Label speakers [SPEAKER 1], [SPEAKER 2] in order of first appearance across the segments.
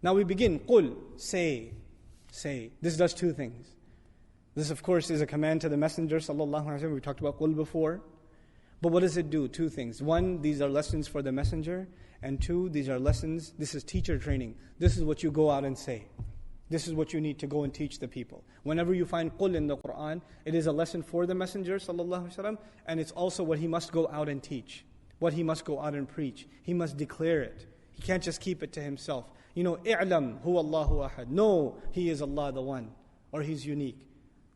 [SPEAKER 1] Now we begin, قُل, say. This does two things. This, of course, is a command to the Messenger, sallallahu alaihi wasallam. We talked about qul before. But what does it do? Two things. One, these are lessons for the Messenger. And two, these are lessons, this is teacher training. This is what you go out and say. This is what you need to go and teach the people. Whenever you find qul in the Quran, it is a lesson for the Messenger, sallallahu alaihi wasallam, and it's also what he must go out and teach. What he must go out and preach. He must declare it. He can't just keep it to himself. I'lam huwa Allahu ahad. No, he is Allah the one. Or he's unique.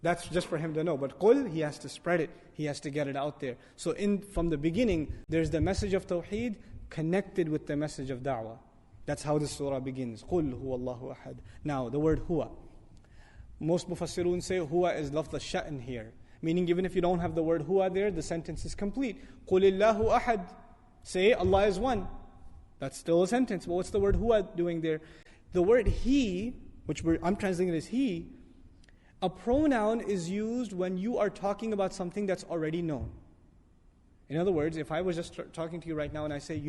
[SPEAKER 1] That's just for him to know. But qul, he has to spread it. He has to get it out there. So from the beginning, there's the message of Tawheed connected with the message of da'wah. That's how the surah begins. قُلْ هُوَ اللَّهُ أَحَدٌ. Now, the word huwa. Most mufassirun say huwa is lafz al-sha'n here. Meaning, even if you don't have the word huwa there, the sentence is complete. قُلِ اللَّهُ أَحَدٌ. Say, Allah is one. That's still a sentence. But what's the word huwa doing there? The word he, which I'm translating it as he, a pronoun is used when you are talking about something that's already known. In other words, if I was just talking to you right now and I say,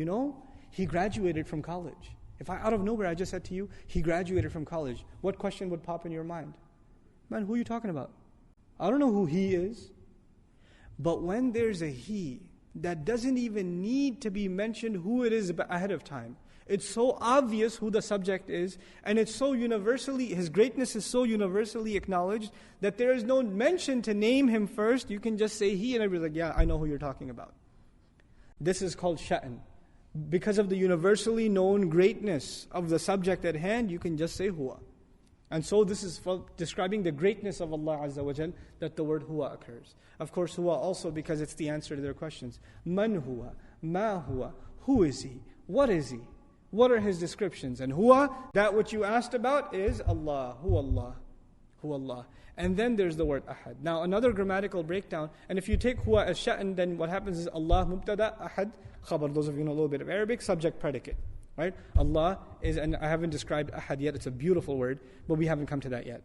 [SPEAKER 1] he graduated from college. If out of nowhere I just said to you, he graduated from college, what question would pop in your mind? Man, who are you talking about? I don't know who he is. But when there's a he, that doesn't even need to be mentioned who it is ahead of time. It's so obvious who the subject is, and it's so universally, his greatness is so universally acknowledged that there is no mention to name him first. You can just say he, and everybody's like, yeah, I know who you're talking about. This is called sha'n. Because of the universally known greatness of the subject at hand, you can just say huwa. And so this is for describing the greatness of Allah Azza wa Jal, that the word huwa occurs. Of course, huwa also because it's the answer to their questions. Man huwa, ma huwa, who is he, what is he? What are his descriptions? And huwa, that which you asked about is Allah, hu Allah, hu Allah. And then there's the word ahad. Now another grammatical breakdown, and if you take huwa as sha'n, then what happens is Allah mubtada, ahad, khabar. Those of you who know a little bit of Arabic, subject, predicate. Right? Allah is, and I haven't described ahad yet, it's a beautiful word, but we haven't come to that yet.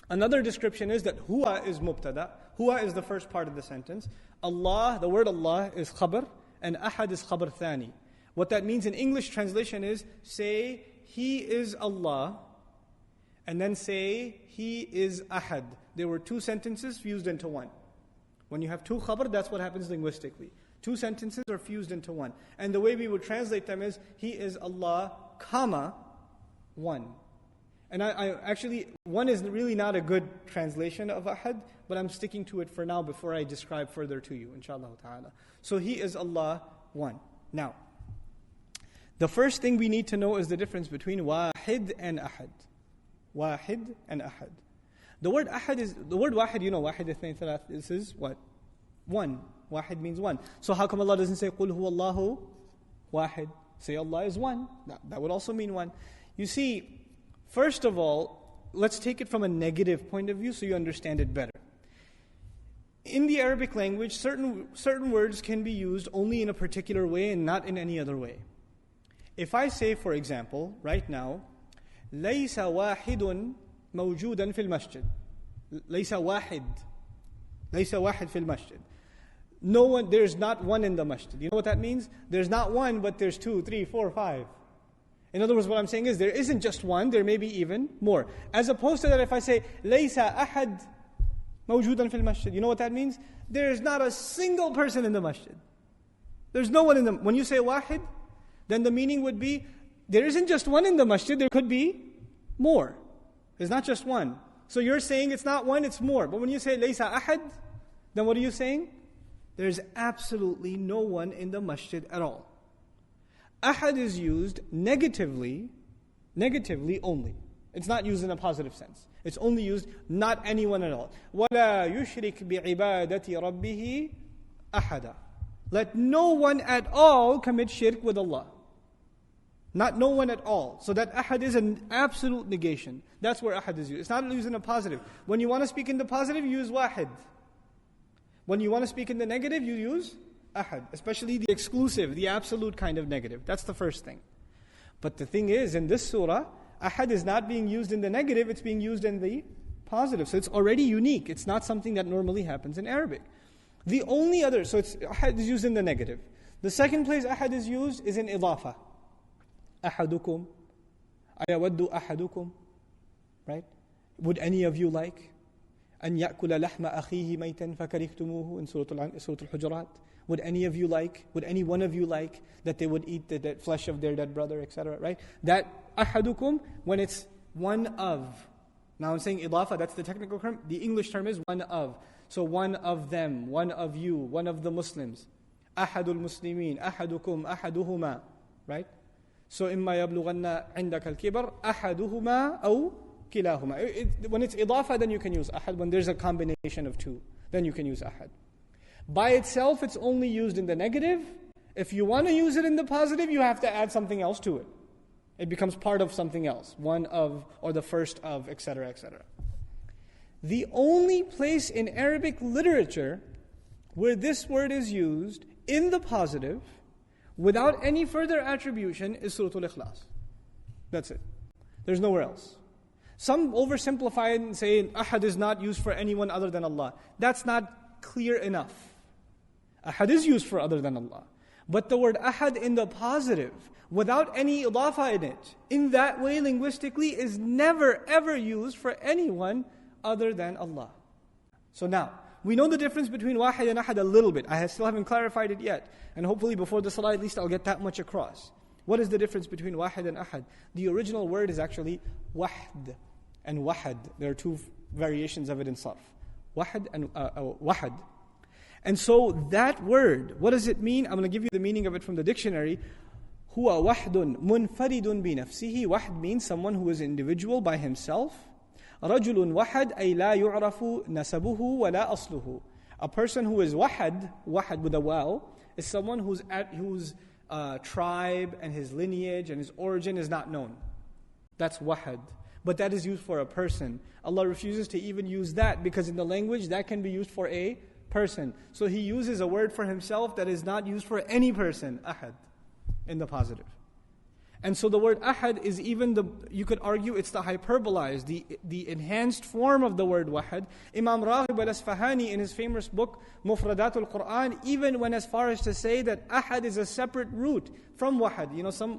[SPEAKER 1] Another description is that huwa is mubtada, huwa is the first part of the sentence. Allah, the word Allah is khabar, and ahad is khabar thani. What that means in English translation is, say, he is Allah, and then say, he is ahad. There were two sentences fused into one. When you have two khabar, that's what happens linguistically. Two sentences are fused into one. And the way we would translate them is, he is Allah, comma, one. And I actually, one is really not a good translation of ahad, but I'm sticking to it for now before I describe further to you, inshallah ta'ala. So he is Allah, one. Now, the first thing we need to know is the difference between wahid and ahad. Wahid and ahad. The word ahad is, the word wahid, wahid ithnain thalath, this is what? One. Wahid means one. So how come Allah doesn't say, قُلْ هُوَ اللَّهُ wahid? Say Allah is one. That would also mean one. You see, first of all, let's take it from a negative point of view so you understand it better. In the Arabic language, certain words can be used only in a particular way and not in any other way. If I say, for example, right now, لَيْسَ وَاحِدٌ مَوْجُودًا فِي الْمَسْجِدِ. لَيْسَ وَاحِد. لَيْسَ وَاحِد فِي الْمَسْجِدِ. No one, there's not one in the masjid. You know what that means? There's not one, but there's 2, 3, 4, 5. In other words, what I'm saying is there isn't just one, there may be even more. As opposed to that, if I say, لَيْسَ أَحَدٌ مَوْجُودًا فِي الْمَسْجِدِ. You know what that means? There's not a single person in the masjid. There's no one in the, when you say wahid, then the meaning would be, there isn't just one in the masjid, there could be more. There's not just one. So you're saying it's not one, it's more. But when you say laysa ahad, then what are you saying? There's absolutely no one in the masjid at all. Ahad is used negatively only. It's not used in a positive sense. It's only used not anyone at all. وَلَا يُشْرِكْ بِعِبَادَةِ رَبِّهِ أَحَدًا. Let no one at all commit shirk with Allah. Not no one at all. So that ahad is an absolute negation. That's where ahad is used. It's not used in a positive. When you want to speak in the positive, you use wahid. When you want to speak in the negative, you use ahad. Especially the exclusive, the absolute kind of negative. That's the first thing. But the thing is, in this surah, ahad is not being used in the negative, it's being used in the positive. So it's already unique. It's not something that normally happens in Arabic. The only other, so it's ahad is used in the negative. The second place ahad is used is in idafa. Ahadukum. أَيَوَدُّ أَحَدُكُمْ, right? Would any of you like أَنْ يَأْكُلَ لَحْمَ أَخِيهِ مَيْتًا فَكَرِهْتُمُوهُ in Surah Al-Hujurat? Would any of you like, would any one of you like that they would eat the flesh of their dead brother, etc., right? That أَحَدُكُمْ, when it's one of. Now I'm saying idafa, that's the technical term. The English term is one of. So one of them, one of you, one of the Muslims. أَحَدُ الْمُسْلِمِينَ أَحَدُكُمْ أَحَدُهُمَا, right? So إِمَّا يَبْلُغَنَّ عِنْدَكَ الْكِبَرْ أَحَدُهُمَا أَوْ كِلَاهُمَا. When it's idafa, then you can use ahad. When there's a combination of two, then you can use ahad. By itself, it's only used in the negative. If you want to use it in the positive, you have to add something else to it. It becomes part of something else. One of, or the first of, etc., etc. The only place in Arabic literature where this word is used in the positive, without any further attribution, is Surah Al-Ikhlaas. That's it. There's nowhere else. Some oversimplify it and say ahad is not used for anyone other than Allah. That's not clear enough. Ahad is used for other than Allah. But the word ahad in the positive, without any idafa in it, in that way linguistically, is never ever used for anyone other than Allah. So now, we know the difference between wahid and ahad a little bit. I still haven't clarified it yet. And hopefully before the salah at least I'll get that much across. What is the difference between wahid and ahad? The original word is actually wahd and wahad. There are two variations of it in sarf. Wahad and wahad. And so that word, what does it mean? I'm going to give you the meaning of it from the dictionary. Huwa wahdun munfaridun bi nafsihi. Wahd means someone who is individual by himself. Rajulun wahad ay la yu'rafu nasabuhu wa la asluhu. A person who is wahad with a waw, is someone whose tribe and his lineage and his origin is not known. That's wahad. But that is used for a person. Allah refuses to even use that because in the language that can be used for a person. So He uses a word for Himself that is not used for any person, ahad, in the positive. And so the word ahad is even you could argue it's the hyperbolized, the enhanced form of the word wahad. Imam Raghib al-Asfahani in his famous book, Mufradatul Quran, even went as far as to say that ahad is a separate root from wahad.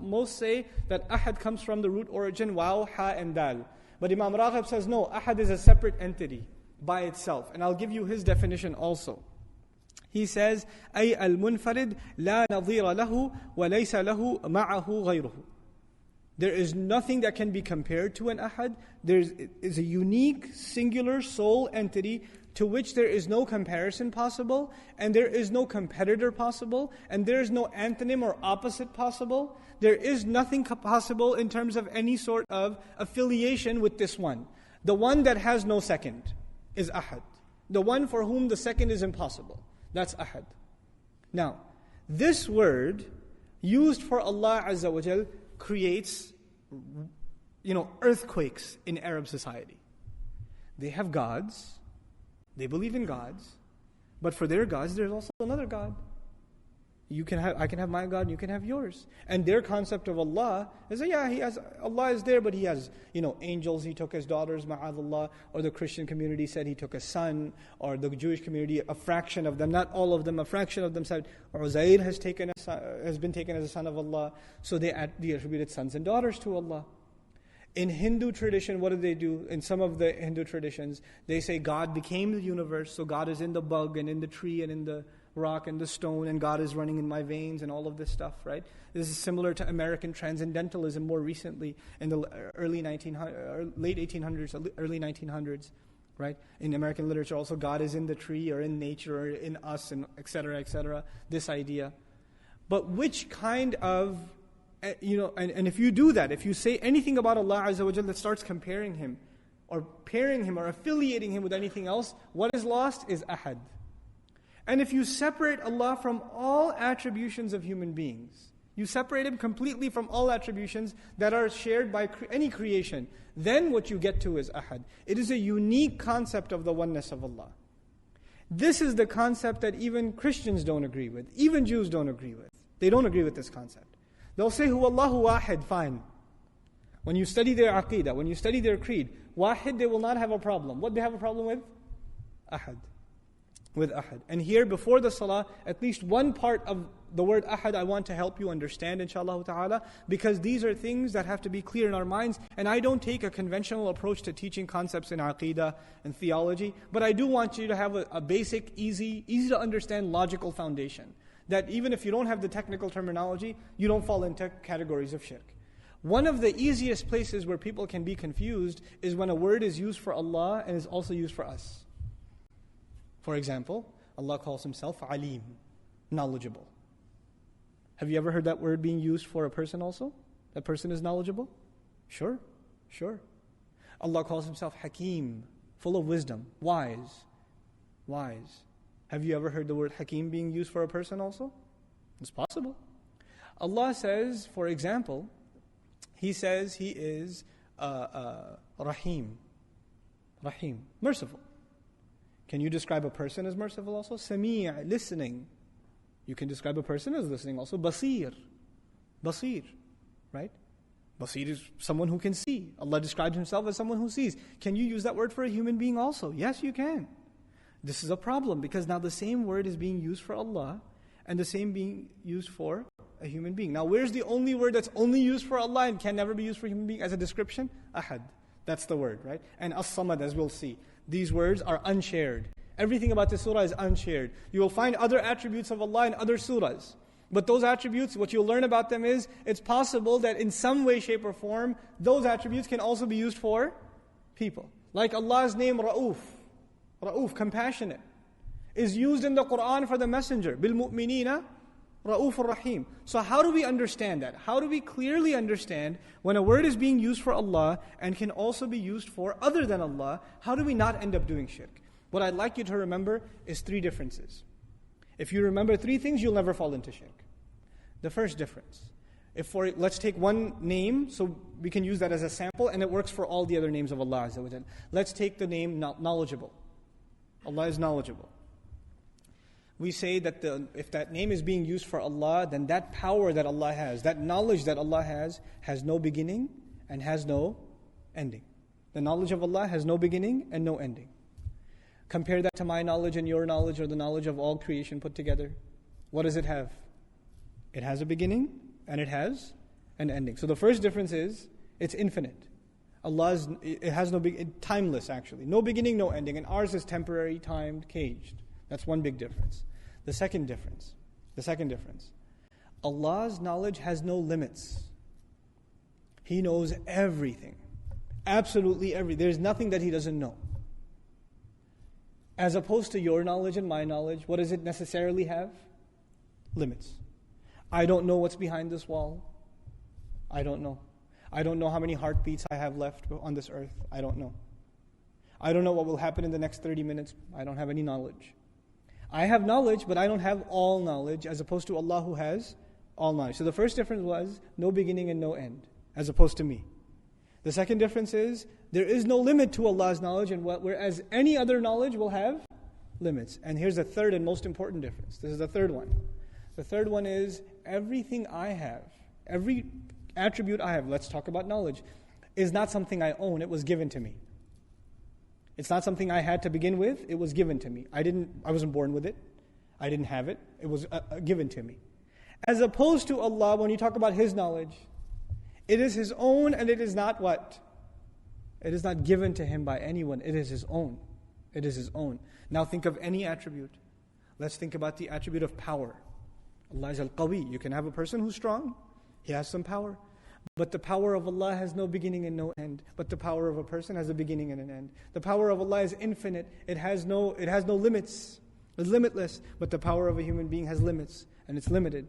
[SPEAKER 1] Most say that ahad comes from the root origin, waw, ha and dal. But Imam Raghib says no, ahad is a separate entity by itself. And I'll give you his definition also. He says, أي المنفرد لا نظير له وليس له معه غيره. There is nothing that can be compared to an ahad. There is a unique, singular, sole entity to which there is no comparison possible, and there is no competitor possible, and there is no antonym or opposite possible. There is nothing possible in terms of any sort of affiliation with this one. The one that has no second is ahad. The one for whom the second is impossible. That's ahad. Now, this word used for Allah Azza wa Jal creates, earthquakes in Arab society. They have gods, they believe in gods, but for their gods there's also another God. I can have my God and you can have yours. And their concept of Allah is Allah is there, but He has, angels He took as daughters, ma'adallah, or the Christian community said He took a son, or the Jewish community, a fraction of them, not all of them, a fraction of them said Uzair has been taken as a son of Allah, so they attributed sons and daughters to Allah. In Hindu tradition, what do? In some of the Hindu traditions, they say God became the universe, so God is in the bug and in the tree and in the rock and the stone, and God is running in my veins and all of this stuff, right? This is similar to American transcendentalism more recently in the late 1800s, early 1900s, right? In American literature also, God is in the tree or in nature or in us, and etc., this idea. But which kind of, and if you do that, if you say anything about Allah Azza wa Jalla that starts comparing Him or pairing Him or affiliating Him with anything else, what is lost is ahad. And if you separate Allah from all attributions of human beings, you separate Him completely from all attributions that are shared by any creation, then what you get to is ahad. It is a unique concept of the oneness of Allah. This is the concept that even Christians don't agree with, even Jews don't agree with. They don't agree with this concept. They'll say, Huwallahu wahid, fine. When you study their aqeedah, when you study their creed, wahid, they will not have a problem. What do they have a problem with? Ahad. With ahad. And here before the salah, at least one part of the word ahad I want to help you understand, inshallah ta'ala, because these are things that have to be clear in our minds. And I don't take a conventional approach to teaching concepts in aqeedah and theology, but I do want you to have a basic, easy to understand logical foundation. That even if you don't have the technical terminology, you don't fall into categories of shirk. One of the easiest places where people can be confused is when a word is used for Allah and is also used for us. For example, Allah calls Himself Alim, knowledgeable. Have you ever heard that word being used for a person also? That person is knowledgeable? Sure. Allah calls Himself Hakim, full of wisdom, wise. Have you ever heard the word Hakim being used for a person also? It's possible. Allah says, for example, He says He is Rahim, merciful. Can you describe a person as merciful also? Sami', listening. You can describe a person as listening also. Basir, right? Basir is someone who can see. Allah describes Himself as someone who sees. Can you use that word for a human being also? Yes, you can. This is a problem because now the same word is being used for Allah and the same being used for a human being. Now where's the only word that's only used for Allah and can never be used for a human being as a description? Ahad. That's the word, right? And as-samad, as we'll see. These words are unshared. Everything about this surah is unshared. You will find other attributes of Allah in other surahs. But those attributes, what you'll learn about them is, it's possible that in some way, shape or form, those attributes can also be used for people. Like Allah's name Ra'uf, compassionate, is used in the Quran for the messenger. Bil mu'minina Ra'uf rahim. So how do we understand that? How do we clearly understand when a word is being used for Allah and can also be used for other than Allah? How do we not end up doing shirk? What I'd like you to remember is 3 differences. If you remember 3 things, you'll never fall into shirk. The first difference. Let's take one name, so we can use that as a sample, and it works for all the other names of Allah Azza wa Jal. Let's take the name knowledgeable. Allah is knowledgeable. We say that if that name is being used for Allah, then that power that Allah has, that knowledge that Allah has no beginning and has no ending. The knowledge of Allah has no beginning and no ending. Compare that to my knowledge and your knowledge, or the knowledge of all creation put together. What does it have? It has a beginning and it has an ending. So the first difference is it's infinite. It has timeless actually. No beginning, no ending. And ours is temporary, timed, caged. That's one big difference. The second difference. Allah's knowledge has no limits. He knows everything. Absolutely everything. There's nothing that He doesn't know. As opposed to your knowledge and my knowledge, what does it necessarily have? Limits. I don't know what's behind this wall. I don't know. I don't know how many heartbeats I have left on this earth. I don't know. I don't know what will happen in the next 30 minutes. I don't have any knowledge. I have knowledge, but I don't have all knowledge, as opposed to Allah who has all knowledge. So the first difference was no beginning and no end, as opposed to me. The second difference is there is no limit to Allah's knowledge, and whereas any other knowledge will have limits. And here's the third and most important difference. This is the third one. The third one is everything I have, every attribute I have, let's talk about knowledge, is not something I own. It was given to me. It's not something I had to begin with. It was given to me. I wasn't born with it. I didn't have it. It was given to me. As opposed to Allah, when you talk about His knowledge, it is His own, and it is not what? It is not given to Him by anyone. It is His own. It is His own. Now think of any attribute. Let's think about the attribute of power. Allah is al-Qawi. You can have a person who's strong. He has some power. But the power of Allah has no beginning and no end. But the power of a person has a beginning and an end. The power of Allah is infinite. It has no limits. It's limitless. But the power of a human being has limits, and it's limited.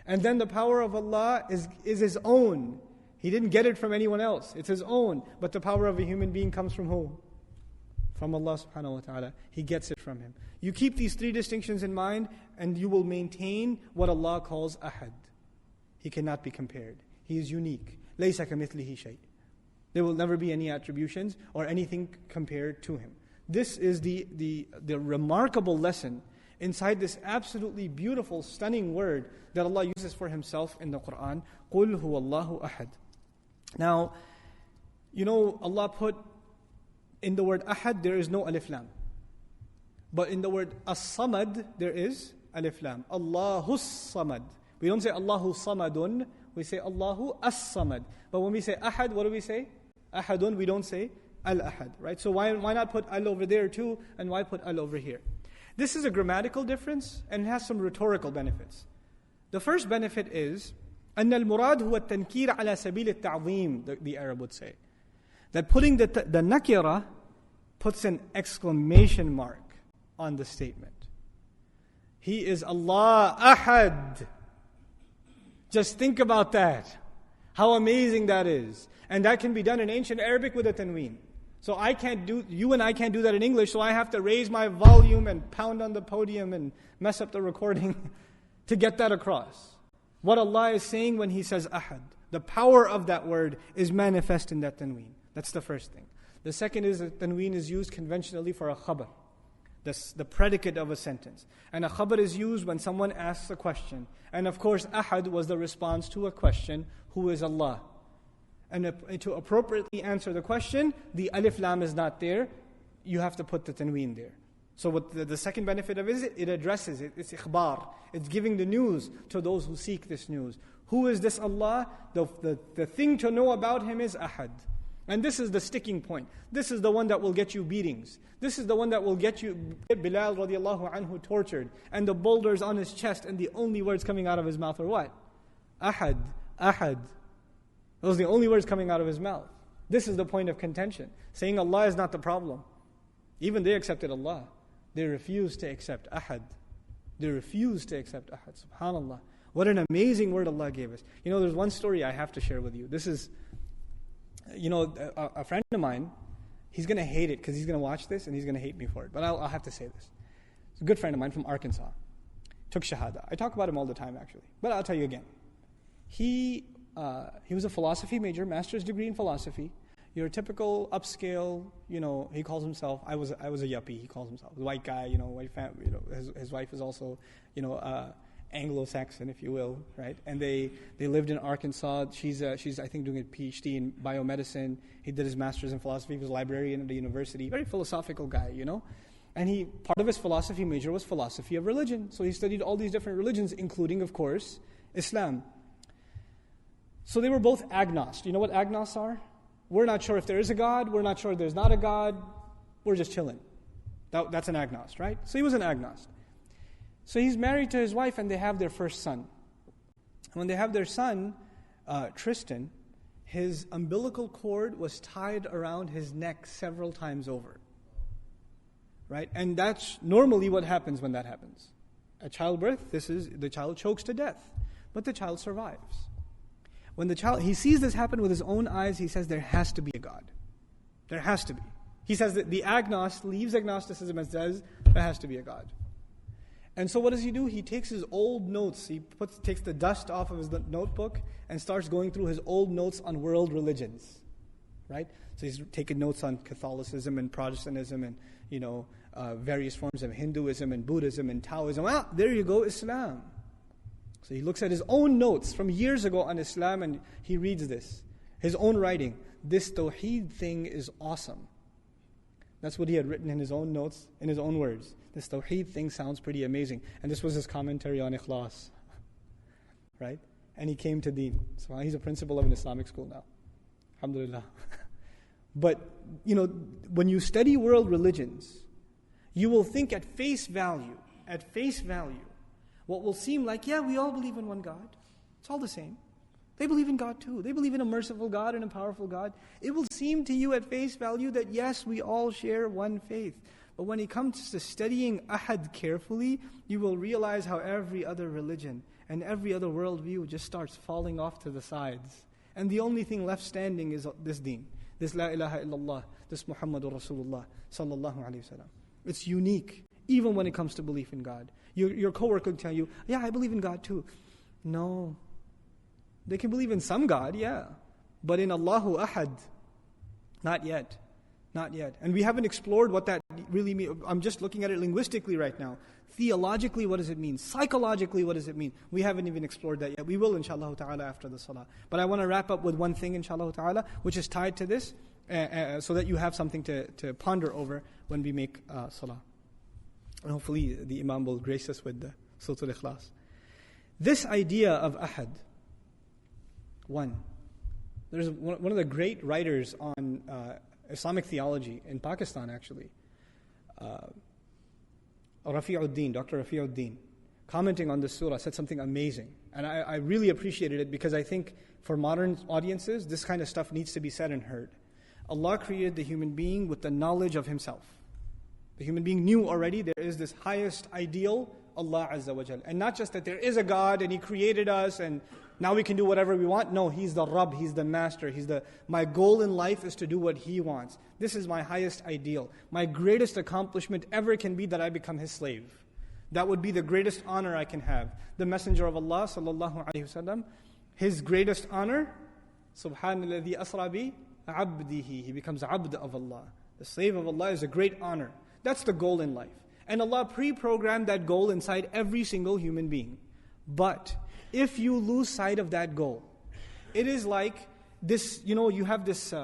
[SPEAKER 1] And then the power of Allah is His own. He didn't get it from anyone else. It's His own. But the power of a human being comes from who? From Allah subhanahu wa ta'ala. He gets it from Him. You keep these 3 distinctions in mind, and you will maintain what Allah calls ahad. He cannot be compared. He is unique. لَيْسَ كَمِثْلِهِ شَيْءٍ. There will never be any attributions or anything compared to Him. This is the remarkable lesson inside this absolutely beautiful, stunning word that Allah uses for Himself in the Quran. قُلْ هُوَ اللَّهُ أَحَدٌ. Now, Allah put in the word ahad, there is no alif lam. But in the word as-samad, there is Alif Lam. Allahu Samad. We don't say Allahu Samadun, we say Allahu As-Samad. But when we say Ahad, what do we say? Ahadun, we don't say Al-Ahad, right? So why not put Al over there too, and why put Al over here? This is a grammatical difference, and it has some rhetorical benefits. The first benefit is, أن المراد هو التنكير على سبيل التعظيم, the Arab would say. That putting the nakira puts an exclamation mark on the statement. He is Allah Ahad. Just think about that. How amazing that is. And that can be done in ancient Arabic with a tanween. So you and I can't do that in English, so I have to raise my volume and pound on the podium and mess up the recording to get that across. What Allah is saying when He says Ahad, the power of that word is manifest in that tanween. That's the first thing. The second is that tanween is used conventionally for a khabar, the predicate of a sentence. And a khabar is used when someone asks a question. And of course, Ahad was the response to a question, who is Allah? And to appropriately answer the question, the alif lam is not there. You have to put the tanween there. So what the second benefit of it is, it addresses it. It's ikhbar. It's giving the news to those who seek this news. Who is this Allah? The thing to know about Him is Ahad. And this is the sticking point. This is the one that will get you beatings. This is the one that will get Bilal radiallahu anhu tortured. And the boulders on his chest, and the only words coming out of his mouth are what? Ahad, Ahad. Those are the only words coming out of his mouth. This is the point of contention. Saying Allah is not the problem. Even they accepted Allah. They refused to accept Ahad. They refused to accept Ahad. SubhanAllah. What an amazing word Allah gave us. There's one story I have to share with you. This is, a friend of mine, he's going to hate it because he's going to watch this and he's going to hate me for it. But I'll have to say this. It's a good friend of mine from Arkansas. Took Shahada. I talk about him all the time, actually. But I'll tell you again. He was a philosophy major, master's degree in philosophy. Your typical upscale, he calls himself, I was a yuppie, he calls himself. The white guy, white family, his wife is also, Anglo-Saxon, if you will, right? And they lived in Arkansas. She's I think doing a PhD in biomedicine. He did his master's in philosophy. He was a librarian at the university. Very philosophical guy, And part of his philosophy major was philosophy of religion. So he studied all these different religions, including, of course, Islam. So they were both agnosts. You know what agnosts are? We're not sure if there is a God. We're not sure if there's not a God. We're just chilling. That's an agnost, right? So he was an agnost. So he's married to his wife and they have their first son. And when they have their son, Tristan, his umbilical cord was tied around his neck several times over. Right? And that's normally what happens when that happens. At childbirth, the child chokes to death. But the child survives. When he sees this happen with his own eyes, he says there has to be a God. There has to be. He says that the agnost leaves agnosticism and says there has to be a God. And so what does he do? He takes his old notes, takes the dust off of his notebook and starts going through his old notes on world religions. Right? So he's taken notes on Catholicism and Protestantism and, various forms of Hinduism and Buddhism and Taoism. There you go, Islam. So he looks at his own notes from years ago on Islam and he reads this. His own writing. This Tawheed thing is awesome. That's what he had written in his own notes, in his own words. This Tawheed thing sounds pretty amazing. And this was his commentary on Ikhlaas. Right? And he came to Deen. So he's a principal of an Islamic school now. Alhamdulillah. But, when you study world religions, you will think at face value, what will seem like, we all believe in one God. It's all the same. They believe in God too. They believe in a merciful God and a powerful God. It will seem to you at face value that yes, we all share one faith. But when it comes to studying Ahad carefully, you will realize how every other religion and every other worldview just starts falling off to the sides. And the only thing left standing is this Deen. This La ilaha illallah. This Muhammadur Rasulullah sallallahu alayhi wa sallam. It's unique, even when it comes to belief in God. Your coworker will tell you, I believe in God too. No. They can believe in some God, but in Allahu Ahad, not yet. Not yet. And we haven't explored what that really means. I'm just looking at it linguistically right now. Theologically, what does it mean? Psychologically, what does it mean? We haven't even explored that yet. We will, inshallah ta'ala, after the salah. But I want to wrap up with one thing, inshallah ta'ala, which is tied to this, so that you have something to ponder over when we make salah. And hopefully the Imam will grace us with the Surah Ikhlaas. This idea of Ahad, one. There's one of the great writers on Islamic theology in Pakistan, actually, Deen, Dr. Deen, commenting on this surah, said something amazing. And I really appreciated it because I think for modern audiences, this kind of stuff needs to be said and heard. Allah created the human being with the knowledge of Himself. The human being knew already there is this highest ideal, Allah Azza wa Jal. And not just that there is a God and He created us and now we can do whatever we want. No, He's the Rabb, He's the Master. My goal in life is to do what He wants. This is my highest ideal. My greatest accomplishment ever can be that I become His slave. That would be the greatest honor I can have. The Messenger of Allah sallallahu alaihi wasallam, his greatest honor, Subhanalladhi asra bi abdihi. He becomes abd of Allah. The slave of Allah is a great honor. That's the goal in life. And Allah pre-programmed that goal inside every single human being. But if you lose sight of that goal, it is like this, you have this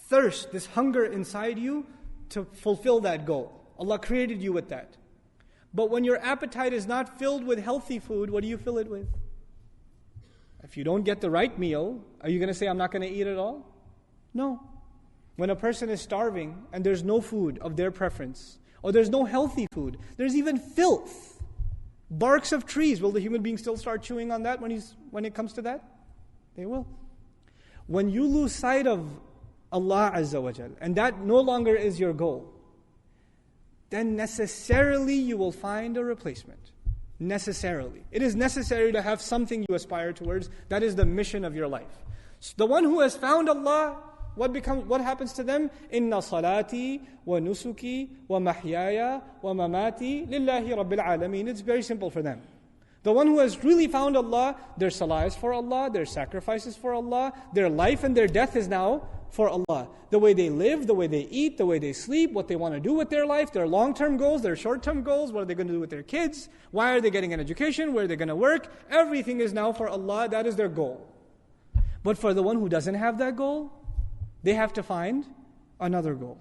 [SPEAKER 1] thirst, this hunger inside you to fulfill that goal. Allah created you with that. But when your appetite is not filled with healthy food, what do you fill it with? If you don't get the right meal, are you going to say, I'm not going to eat at all? No. When a person is starving and there's no food of their preference, or there's no healthy food, there's even filth, barks of trees, will the human being still start chewing on that when it comes to that? They will. When you lose sight of Allah Azza wa Jal, and that no longer is your goal, then necessarily you will find a replacement. Necessarily. It is necessary to have something you aspire towards. That is the mission of your life. So the one who has found Allah, what happens to them? Inna salati wa nusuki wa mahyaya wa mamati lillahi rabbil alameen. It's very simple for them. The one who has really found Allah, their salah is for Allah, their sacrifices for Allah, their life and their death is now for Allah. The way they live, the way they eat, the way they sleep, what they want to do with their life, their long-term goals, their short-term goals, what are they going to do with their kids, why are they getting an education, where are they going to work, everything is now for Allah, that is their goal. But for the one who doesn't have that goal, they have to find another goal.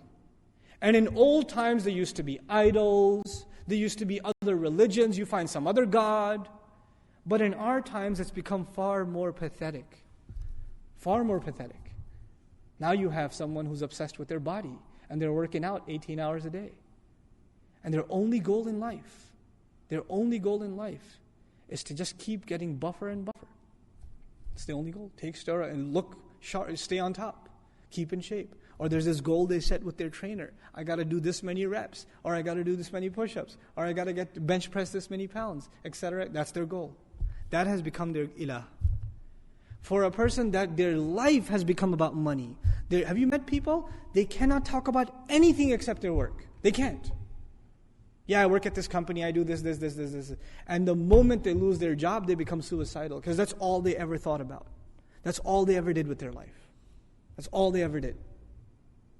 [SPEAKER 1] And in old times there used to be idols, there used to be other religions, you find some other God. But in our times it's become far more pathetic. Far more pathetic. Now you have someone who's obsessed with their body and they're working out 18 hours a day. And their only goal in life is to just keep getting buffer and buffer. It's the only goal. Take steroid and look sharp, stay on top, keep in shape. Or there's this goal they set with their trainer. I got to do this many reps, or I got to do this many push-ups, or I got to get bench press this many pounds, etc. That's their goal. That has become their ilah. For a person that their life has become about money. Have you met people? They cannot talk about anything except their work. They can't. Yeah, I work at this company, I do this. And the moment they lose their job, they become suicidal because that's all they ever thought about. That's all they ever did with their life. That's all they ever did.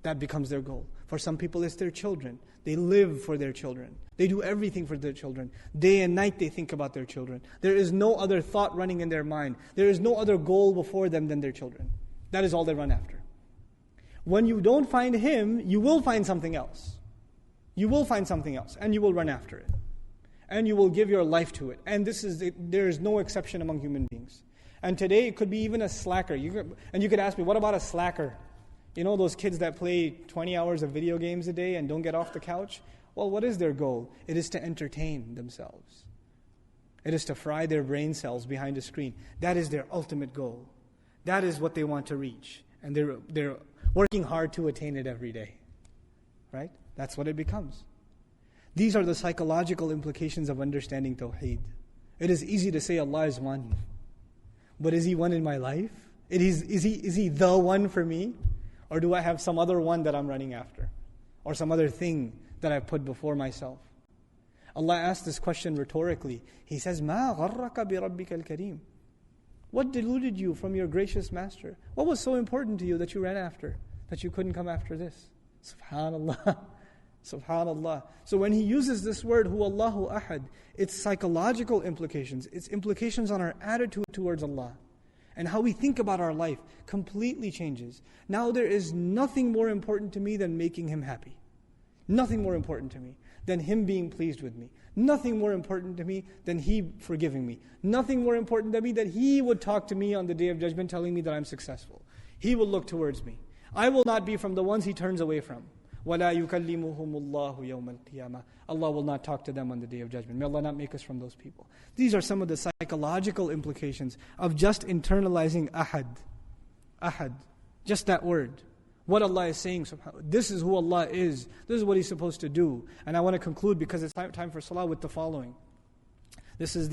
[SPEAKER 1] That becomes their goal. For some people, it's their children. They live for their children. They do everything for their children. Day and night they think about their children. There is no other thought running in their mind. There is no other goal before them than their children. That is all they run after. When you don't find Him, you will find something else. You will find something else, and you will run after it. And you will give your life to it. And there is no exception among human beings. And today it could be even a slacker. You could ask me, what about a slacker? You know those kids that play 20 hours of video games a day and don't get off the couch? Well, what is their goal? It is to entertain themselves. It is to fry their brain cells behind a screen. That is their ultimate goal. That is what they want to reach. And they're working hard to attain it every day. Right? That's what it becomes. These are the psychological implications of understanding Tawheed. It is easy to say Allah is one. But is He one in my life? Is He the one for me? Or do I have some other one that I'm running after? Or some other thing that I've put before myself? Allah asked this question rhetorically. He says, مَا غَرَّكَ بِرَبِّكَ الْكَرِيمِ. What deluded you from your gracious Master? What was so important to you that you ran after, that you couldn't come after this? Subhanallah. Subhanallah. So when He uses this word, Huwallahu Ahad, its psychological implications, its implications on our attitude towards Allah, and how we think about our life completely changes. Now there is nothing more important to me than making Him happy. Nothing more important to me. than Him being pleased with me. Nothing more important to me than He forgiving me. Nothing more important to me than He would talk to me on the Day of Judgment telling me that I'm successful. He will look towards me. I will not be from the ones He turns away from. وَلَا يُكَلِّمُهُمُ اللَّهُ يَوْمَ الْقِيَامَةِ. Allah will not talk to them on the Day of Judgment. May Allah not make us from those people. These are some of the psychological implications of just internalizing ahad. Ahad. Just that word. What Allah is saying, this is who Allah is. This is what He's supposed to do. And I want to conclude, because it's time for salah, with the following. This is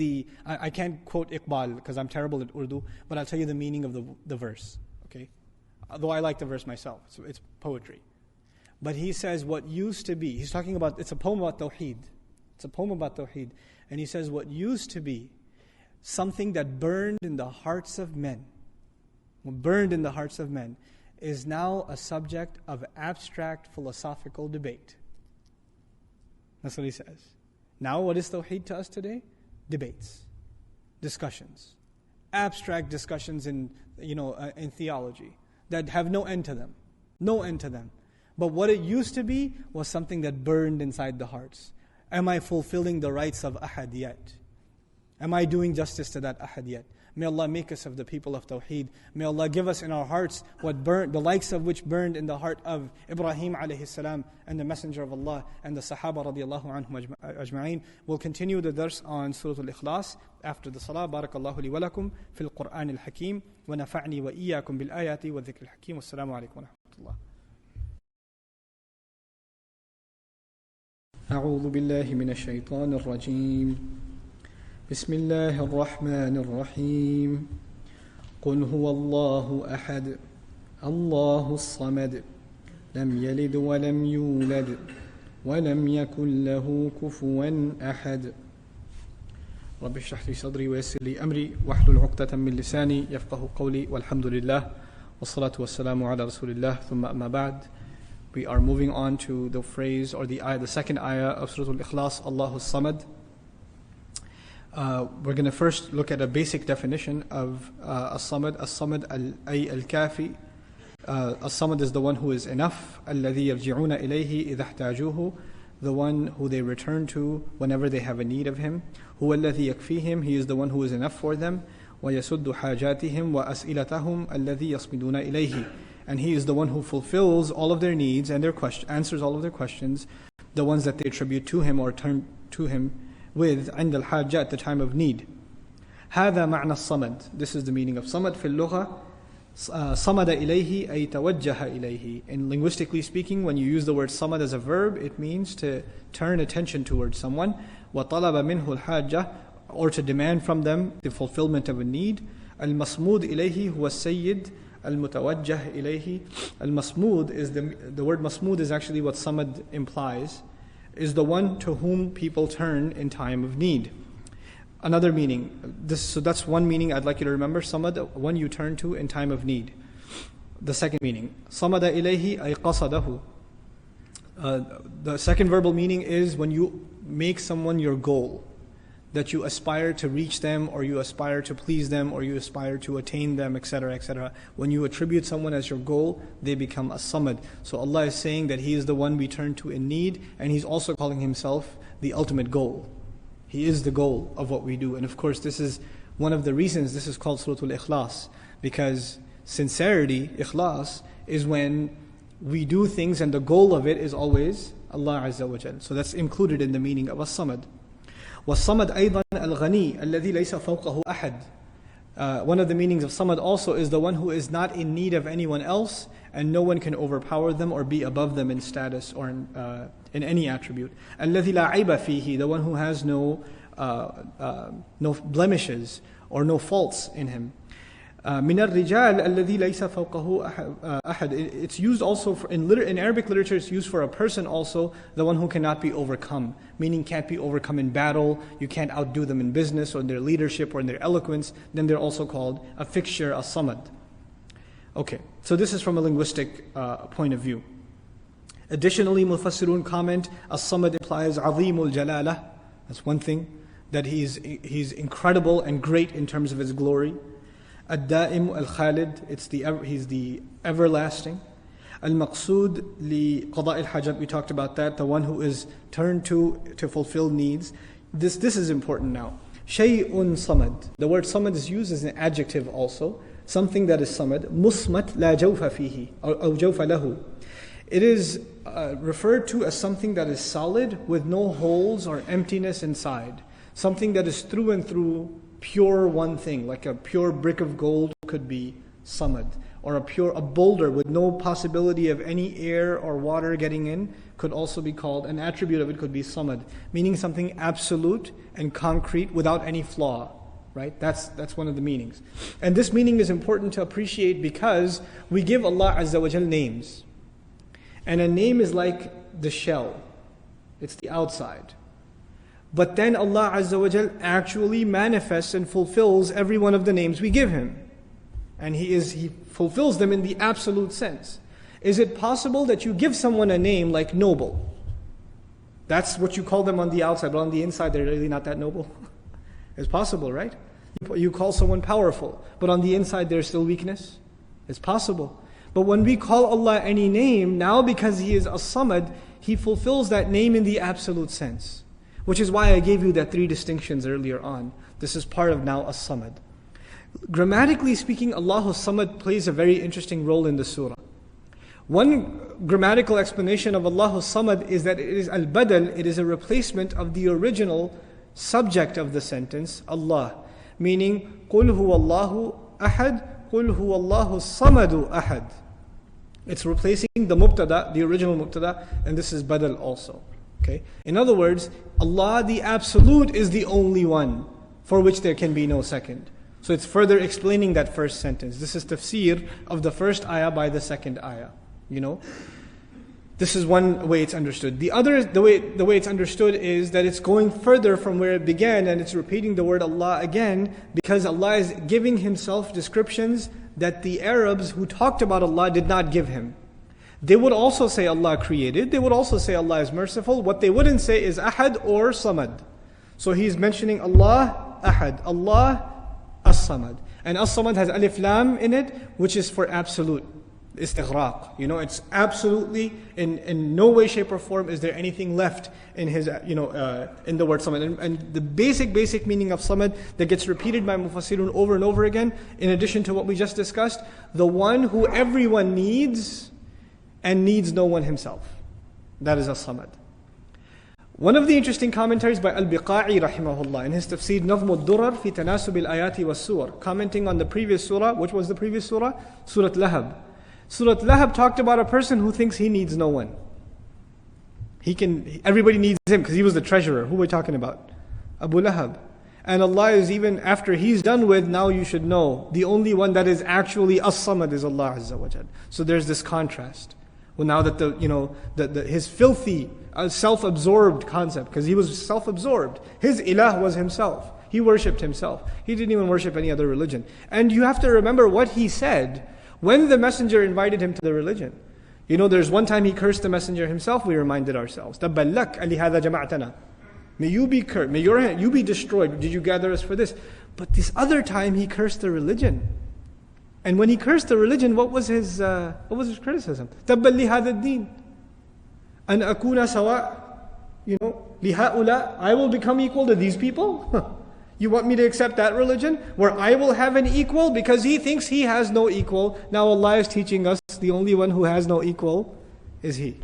[SPEAKER 1] I can't quote Iqbal because I'm terrible at Urdu, but I'll tell you the meaning of the verse. Okay? Though I like the verse myself. So it's poetry. But he says what used to be, he's talking about, it's a poem about Tawheed. It's a poem about Tawheed. And he says what used to be something that burned in the hearts of men, is now a subject of abstract philosophical debate. That's what he says. Now what is Tawheed to us today? Debates, discussions, abstract discussions in theology that have no end to them. No end to them. But what it used to be was something that burned inside the hearts. Am I fulfilling the rights of ahad yet? Am I doing justice to that ahad yet? May Allah make us of the people of Tawheed. May Allah give us in our hearts what burned, the likes of which burned in the heart of Ibrahim alayhi salam and the Messenger of Allah and the Sahaba radiallahu anhum ajma'een. We'll continue the dars on Surah Al-Ikhlaas after the salah. Barakallahu li wa lakum fil Qur'an al-Hakim wa nafa'ni wa iyyakum bil ayati wa dhikr al-Hakim. Wassalamu alaikum wa rahmatullah. أعوذ بالله من الشيطان الرجيم بسم الله الرحمن الرحيم قل هو الله أحد الله الصمد لم يلد ولم يولد ولم يكن له كفوا أحد رب اشرح لي صدري ويسر لي أمري واحلل عقدة من لساني يفقه قولي والحمد لله والصلاة والسلام على رسول الله ثم أما بعد. We are moving on to the phrase or the second ayah of Surah Al-Ikhlas, Allahu Samad. We're going to first look at a basic definition of As-Samad. As-Samad ay al-Kafi. As-Samad is the one who is enough. الَّذِي يَرْجِعُونَ إِلَيْهِ إِذَا احْتَاجُوهُ. The one who they return to whenever they have a need of Him. هُوَ الَّذِي يَكْفِيهِم. He is the one who is enough for them. وَيَسُدُّ حَاجَاتِهِمْ وَأَسْئِلَتَهُمْ الَّذِي يَصْمِدُونَ إِلَيْهِ. And He is the one who fulfills all of their needs and answers all of their questions, the ones that they attribute to Him or turn to Him with عند الحاجة, at the time of need. هذا معنى الصمد. This is the meaning of صمد في اللغة. صمد إليه أي توجه إليه. And linguistically speaking, when you use the word صمد as a verb, it means to turn attention towards someone. وطلب منه الحاجة, or to demand from them the fulfillment of a need. المصمود إليه هو السيد المتوجه إليه. Al-Masmud is the word Masmud is actually what Samad implies, is the one to whom people turn in time of need. Another meaning, so that's one meaning I'd like you to remember, Samad, one you turn to in time of need. The second meaning, Samada ilayhi ay qasadahu. The second verbal meaning is when you make someone your goal, that you aspire to reach them, or you aspire to please them, or you aspire to attain them, etc., etc. When you attribute someone as your goal, they become a samad. So Allah is saying that He is the one we turn to in need, and He's also calling Himself the ultimate goal. He is the goal of what we do. And of course, this is one of the reasons this is called Surah Al-Ikhlas, because sincerity, Ikhlaas, is when we do things and the goal of it is always Allah Azza wa Jal. So that's included in the meaning of as-samad. وَالصَّمَدْ أَيْضًا الْغَنِي الَّذِي لَيْسَ فَوْقَهُ أَحَدٌ. One of the meanings of samad also is the one who is not in need of anyone else, and no one can overpower them or be above them in status or in any attribute. الَّذِي لَا عَيْبَ فِيهِ. The one who has no blemishes or no faults in him. من الرجال الذي ليس فوقه أحد. It's used also in Arabic literature. It's used for a person also, the one who cannot be overcome, meaning can't be overcome in battle. You can't outdo them in business or in their leadership or in their eloquence. Then they're also called a fixture, a samad. Okay, so this is from a linguistic point of view. Additionally, Mufassirun comment, as-samad implies azimul jalala. That's one thing, that he's incredible and great in terms of His glory. Ad-Da'im al-Khalid, he's the everlasting. Al-maqsood li qada' al-hajat, we talked about that, the one who is turned to fulfill needs. This is important now. Shay'un samad. The word samad is used as an adjective also. Something that is samad. Musmat la jawfa fihi, or jawfa lahu. It is referred to as something that is solid with no holes or emptiness inside. Something that is through and through pure one thing, like a pure brick of gold could be samad. Or a boulder with no possibility of any air or water getting in could also be called, an attribute of it could be samad, meaning something absolute and concrete without any flaw, right? That's one of the meanings. And this meaning is important to appreciate because we give Allah Azza wa Jal names. And a name is like the shell. It's the outside. But then Allah Azza wa Jal actually manifests and fulfills every one of the names we give Him. And He fulfills them in the absolute sense. Is it possible that you give someone a name like noble? That's what you call them on the outside, but on the inside they're really not that noble. It's possible, right? You call someone powerful, but on the inside there's still weakness. It's possible. But when we call Allah any name, now because He is as-Samad, He fulfills that name in the absolute sense. Which is why I gave you that 3 distinctions earlier on. This is part of now as-Samad. Grammatically speaking, Allah as-Samad plays a very interesting role in the surah. One grammatical explanation of Allah as-Samad is that it is al-badal, it is a replacement of the original subject of the sentence, Allah. Meaning, قُلْ هُوَ اللَّهُ أَحَدٌ قُلْ هُوَ اللَّهُ الصَّمَدُ أَحَدٌ. It's replacing the mubtada, the original mubtada, and this is badal also. Okay? In other words, Allah the Absolute is the only one for which there can be no second. So it's further explaining that first sentence. This is tafsir of the first ayah by the second ayah. You know? This is one way it's understood. The way it's understood is that it's going further from where it began and it's repeating the word Allah again because Allah is giving Himself descriptions that the Arabs who talked about Allah did not give Him. They would also say Allah created. They would also say Allah is merciful. What they wouldn't say is Ahad or Samad. So He's mentioning Allah Ahad, Allah As-Samad. And As-Samad has Alif Lam in it, which is for absolute. Istighraq. You know, it's absolutely, in no way, shape or form is there anything left in His, in the word Samad. And the basic meaning of Samad that gets repeated by Mufassirun over and over again, in addition to what we just discussed, the one who everyone needs and needs no one himself. That is As-Samad. One of the interesting commentaries by Al-Biqa'i rahimahullah in his tafsir Nazm al-Durar fi tanasub al-ayati was-suwar, commenting on the previous surah. Which was the previous surah? Surah Lahab. Surah Lahab talked about a person who thinks he needs no one. Everybody needs him because he was the treasurer. Who are we talking about? Abu Lahab. And Allah is, even after he's done with, now you should know, the only one that is actually As-Samad is Allah Azza wa Jal. So there's this contrast. Well, now that his filthy, self-absorbed concept, because he was self-absorbed. His ilah was himself. He worshipped himself. He didn't even worship any other religion. And you have to remember what he said when the messenger invited him to the religion. You know, there's one time he cursed the messenger himself, we reminded ourselves. تَبَّلَّكَ أَلِهَذَا جَمَعْتَنَا. May you be cursed, may you be destroyed. Did you gather us for this? But this other time he cursed the religion. And when he cursed the religion, what was his criticism? تَبَّلْ لِهَذَا الدِّينِ أَنْ أَكُونَ سَوَاء. لِهَؤُلَاء, I will become equal to these people? You want me to accept that religion where I will have an equal because he thinks he has no equal? Now Allah is teaching us the only one who has no equal is He.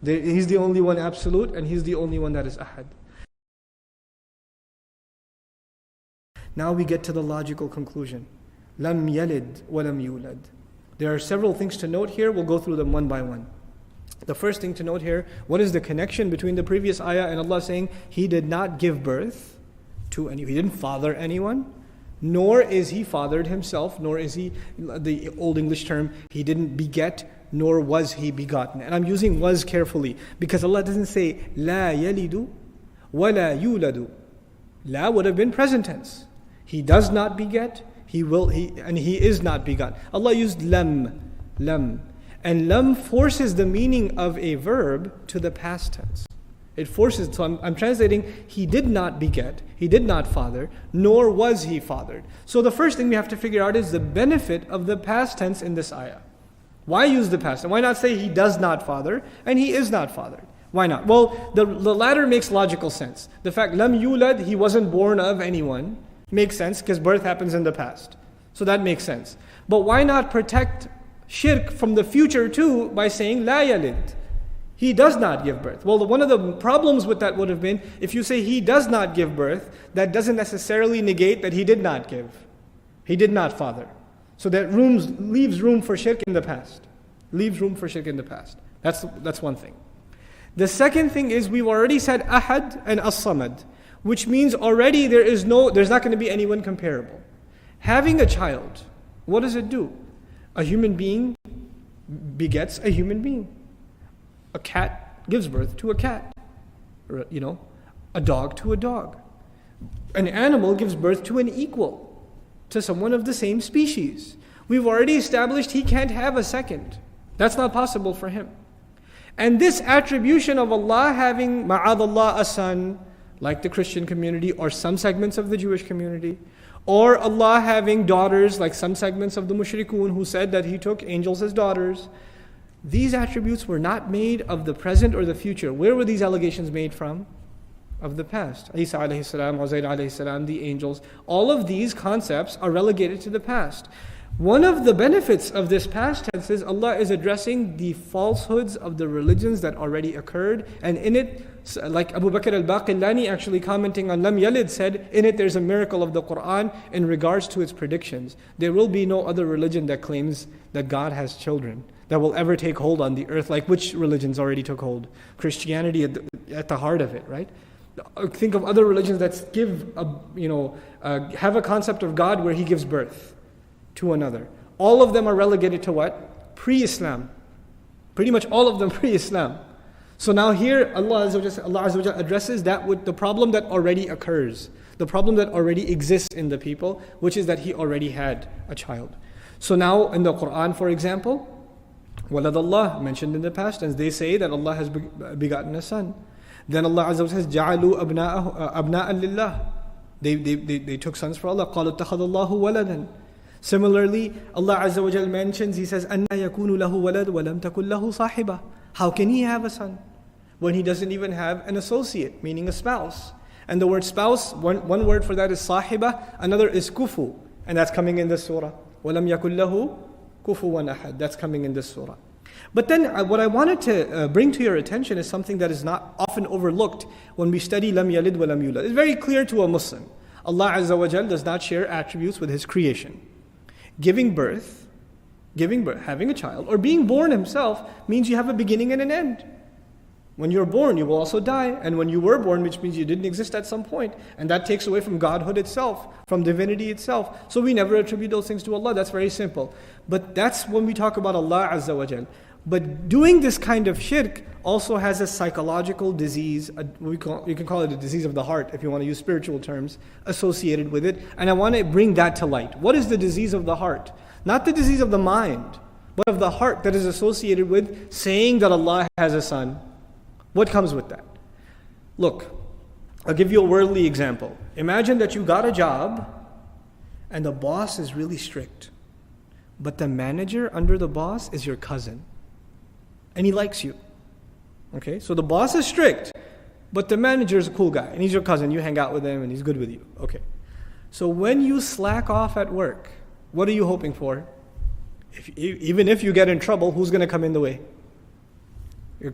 [SPEAKER 1] He's the only one absolute and He's the only one that is Ahad. Now we get to the logical conclusion. Lam yalid wa lam yulad. There are several things to note here. We'll go through them one by one. The first thing to note here, what is the connection between the previous ayah and Allah saying He did not give birth to anyone? He didn't father anyone, nor is He fathered Himself, nor is He, the old English term, He didn't beget, nor was He begotten. And I'm using was carefully because Allah doesn't say La yalidu wa la yuladu. La would have been present tense. He does not beget, He is not begotten. Allah used lam. And lam forces the meaning of a verb to the past tense. It forces, so I'm translating, He did not beget, He did not father, nor was He fathered. So the first thing we have to figure out is the benefit of the past tense in this ayah. Why use the past? And why not say he does not father and he is not fathered? Why not? Well, the latter makes logical sense. The fact, lam yulad, he wasn't born of anyone, makes sense because birth happens in the past. So that makes sense. But why not protect shirk from the future too by saying la yalid? He does not give birth. Well, one of the problems with that would have been, if you say he does not give birth, that doesn't necessarily negate that he did not give. He did not father. So that leaves room for shirk in the past. Leaves room for shirk in the past. That's one thing. The second thing is, we've already said ahad and as-samad, which means already there's not going to be anyone comparable. Having a child, what does it do? A human being begets a human being. A cat gives birth to a cat. A dog to a dog. An animal gives birth to an equal, to someone of the same species. We've already established he can't have a second. That's not possible for him. And this attribution of Allah having, ma'adallah, a son, like the Christian community or some segments of the Jewish community, or Allah having daughters, like some segments of the mushrikun who said that He took angels as daughters, these attributes were not made of the present or the future. Where were these allegations made from? Of the past. Isa alayhi salam, Uzair alayhi salam, the angels. All of these concepts are relegated to the past. One of the benefits of this past tense is Allah is addressing the falsehoods of the religions that already occurred, and in it, like Abu Bakr al-Baqillani actually commenting on Lam Yalid said, in it there's a miracle of the Quran in regards to its predictions. There will be no other religion that claims that God has children that will ever take hold on the earth, like which religions already took hold? Christianity at the heart of it, right? Think of other religions that have a concept of God where He gives birth to another. All of them are relegated to what? Pre-Islam. Pretty much all of them pre-Islam. So now here Allah Azza wa Jalla addresses that with the problem that already occurs. The problem that already exists in the people, which is that he already had a child. So now in the Quran, for example, Walad Allah mentioned in the past tense, they say that Allah has begotten a son. Then Allah Azza wa Jalla says, Ja'alu abna'an lillah. They took sons for Allah. قَالُوا اتَّخَذَ اللَّهُ وَلَدًا. Similarly, Allah Azza wa Jalla mentions, He says, أَنَّا يَكُونُ لَهُ وَلَدٌ وَلَمْ تَكُنْ لَهُ صَاحِبَةٌ. How can he have a son when he doesn't even have an associate, meaning a spouse? And the word spouse, one word for that is صاحبة, another is kufu, and that's coming in this surah. وَلَمْ يَكُنْ لَهُ كُفُوًا أَحَدٌ. That's coming in this surah. But then what I wanted to bring to your attention is something that is not often overlooked when we study Lam Yalid wa Lam Yulad. It's very clear to a Muslim. Allah Azza wa Jalla does not share attributes with His creation. Giving birth, having a child, or being born himself means you have a beginning and an end. When you're born, you will also die. And when you were born, which means you didn't exist at some point. And that takes away from Godhood itself, from divinity itself. So we never attribute those things to Allah. That's very simple. But that's when we talk about Allah Azza wa Jal. But doing this kind of shirk also has a psychological disease, you can call it a disease of the heart if you want to use spiritual terms, associated with it. And I want to bring that to light. What is the disease of the heart? Not the disease of the mind, but of the heart that is associated with saying that Allah has a son. What comes with that? Look, I'll give you a worldly example. Imagine that you got a job and the boss is really strict, but the manager under the boss is your cousin and he likes you. Okay, so the boss is strict, but the manager is a cool guy and he's your cousin. You hang out with him and he's good with you. Okay, so when you slack off at work, what are you hoping for? Even if you get in trouble, who's going to come in the way?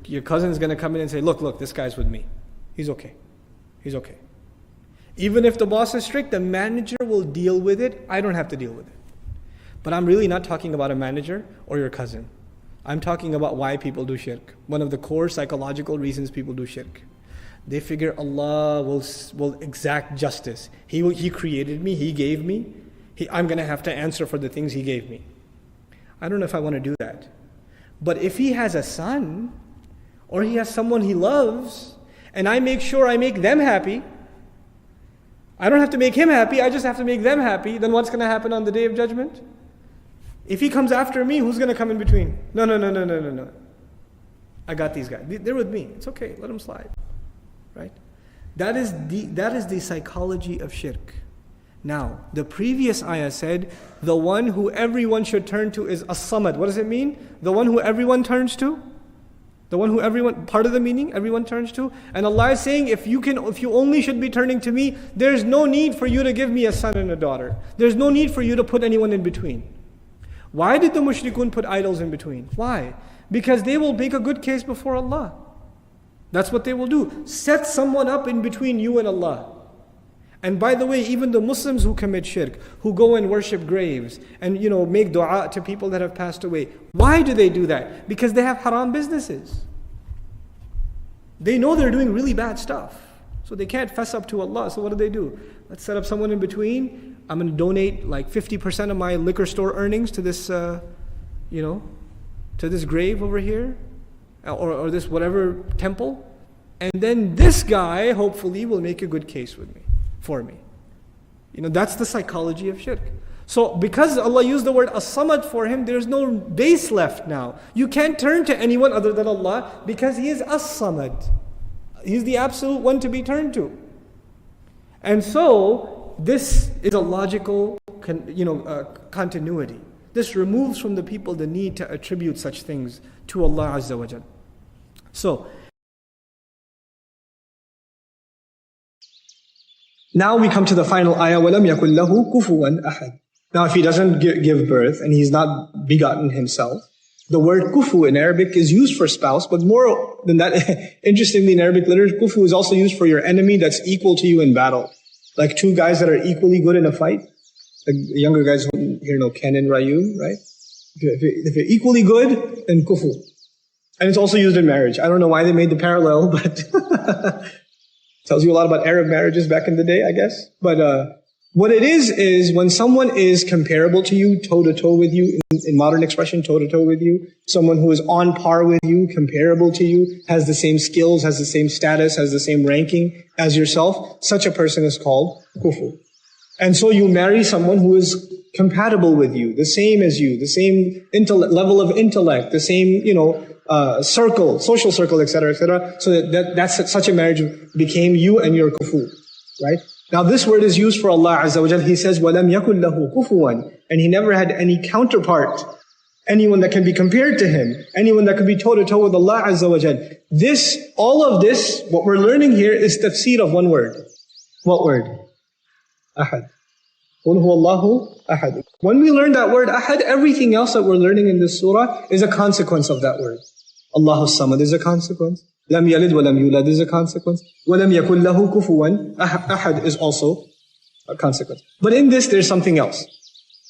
[SPEAKER 1] Your cousin's going to come in and say, look, this guy's with me. He's okay. Even if the boss is strict, the manager will deal with it. I don't have to deal with it. But I'm really not talking about a manager or your cousin. I'm talking about why people do shirk. One of the core psychological reasons people do shirk. They figure Allah will exact justice. He created me, He gave me. I'm going to have to answer for the things He gave me. I don't know if I want to do that. But if He has a son, or He has someone He loves, and I make sure I make them happy, I don't have to make Him happy, I just have to make them happy, then what's going to happen on the Day of Judgment? If He comes after me, who's going to come in between? No. I got these guys. They're with me. It's okay. Let them slide. Right? That is the psychology of shirk. Now, the previous ayah said, the one who everyone should turn to is as-samad. What does it mean? The one who everyone turns to? The one who everyone, part of the meaning, everyone turns to? And Allah is saying, if you only should be turning to me, there's no need for you to give me a son and a daughter. There's no need for you to put anyone in between. Why did the mushrikun put idols in between? Why? Because they will make a good case before Allah. That's what they will do. Set someone up in between you and Allah. And by the way, even the Muslims who commit shirk, who go and worship graves and make dua to people that have passed away, why do they do that? Because they have haram businesses. They know they're doing really bad stuff. So they can't fess up to Allah. So what do? Let's set up someone in between. I'm going to donate like 50% of my liquor store earnings to this, to this grave over here, or this whatever temple. And then this guy, hopefully, will make a good case for me. That's the psychology of shirk. So because Allah used the word as-samad for him, there's no base left now. You can't turn to anyone other than Allah because He is as-samad. He's the absolute one to be turned to. And so this is a logical continuity. This removes from the people the need to attribute such things to Allah Azza wa Jal. So now we come to the final ayah, وَلَمْ يَكُنْ لَهُ كُفُوًا أَحَدٌ. Now if he doesn't give birth and he's not begotten himself, the word kufu in Arabic is used for spouse, but more than that, interestingly in Arabic literature, kufu is also used for your enemy that's equal to you in battle. Like two guys that are equally good in a fight. Like the younger guys here know Ken and Ryu, right? If you're equally good, then kufu. And it's also used in marriage. I don't know why they made the parallel, but tells you a lot about Arab marriages back in the day, I guess. But what it is when someone is comparable to you, toe-to-toe with you, in modern expression, toe-to-toe with you, someone who is on par with you, comparable to you, has the same skills, has the same status, has the same ranking as yourself, such a person is called kufu. And so you marry someone who is compatible with you, the same as you, the same level of intellect, the same, circle, social circle, etc., etc. So that's such a marriage became you and your kufu, right? Now this word is used for Allah Azza wa Jal. He says, وَلَمْ يَكُنْ لَهُ كُفُوًا. And He never had any counterpart, anyone that can be compared to Him, anyone that could be toe-to-toe with Allah Azza wa Jal. All of this, what we're learning here is tafseer of one word. What word? Ahad. قُلْ هُوَ اللَّهُ أَحَدٌ. When we learn that word ahad, everything else that we're learning in this surah is a consequence of that word. Allahu Samad is a consequence. Lam yalid wa lam yulad is a consequence. Wa lam yakul lahu kufuwan ahad is also a consequence. But in this, there's something else.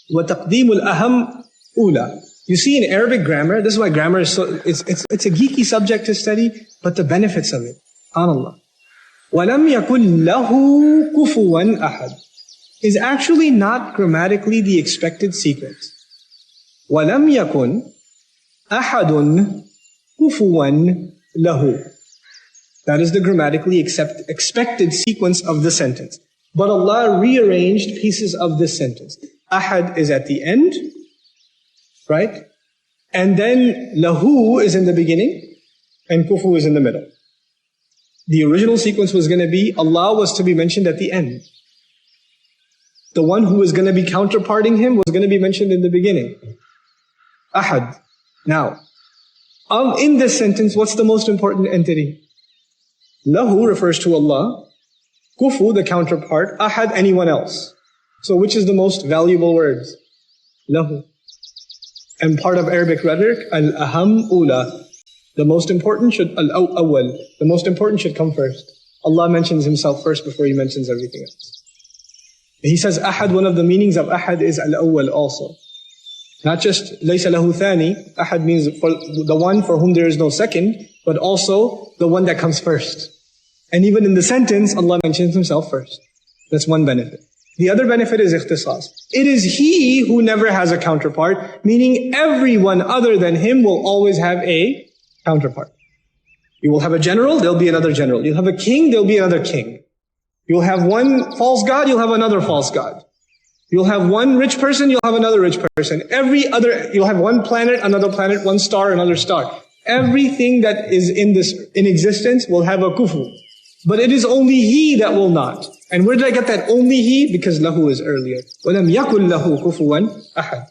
[SPEAKER 1] Wa taqdeemul aham ula. You see, in Arabic grammar, this is why grammar is it's a geeky subject to study, but the benefits of it. SubhanAllah. Wa lam yakul lahu kufuwan ahad is actually not grammatically the expected sequence. Wa lam yakun ahadun kufuwan lahu. That is the grammatically expected sequence of the sentence. But Allah rearranged pieces of this sentence. Ahad is at the end, right? And then lahu is in the beginning, and kufu is in the middle. The original sequence was going to be, Allah was to be mentioned at the end. The one who was going to be counterparting Him was going to be mentioned in the beginning. Ahad. Now, in this sentence, what's the most important entity? Lahu refers to Allah. Kufu, the counterpart. Ahad, anyone else. So which is the most valuable words? Lahu. And part of Arabic rhetoric, al-aham ula. The most important should, al-awwal. The most important should come first. Allah mentions Himself first before He mentions everything else. He says ahad, one of the meanings of ahad is al-awwal also. Not just laysa lahu thani, ahad means for the one for whom there is no second, but also the one that comes first. And even in the sentence, Allah mentions Himself first. That's one benefit. The other benefit is ikhtisas. It is He who never has a counterpart, meaning everyone other than Him will always have a counterpart. You will have a general, there'll be another general. You'll have a king, there'll be another king. You'll have one false god, you'll have another false god. You'll have one rich person, you'll have another rich person. You'll have one planet, another planet, one star, another star. Everything that is in existence will have a kufu. But it is only he that will not. And where did I get that only he? Because lahu is earlier. وَلَمْ يَكُنْ لَهُ كُفُوًا أَحَدٌ.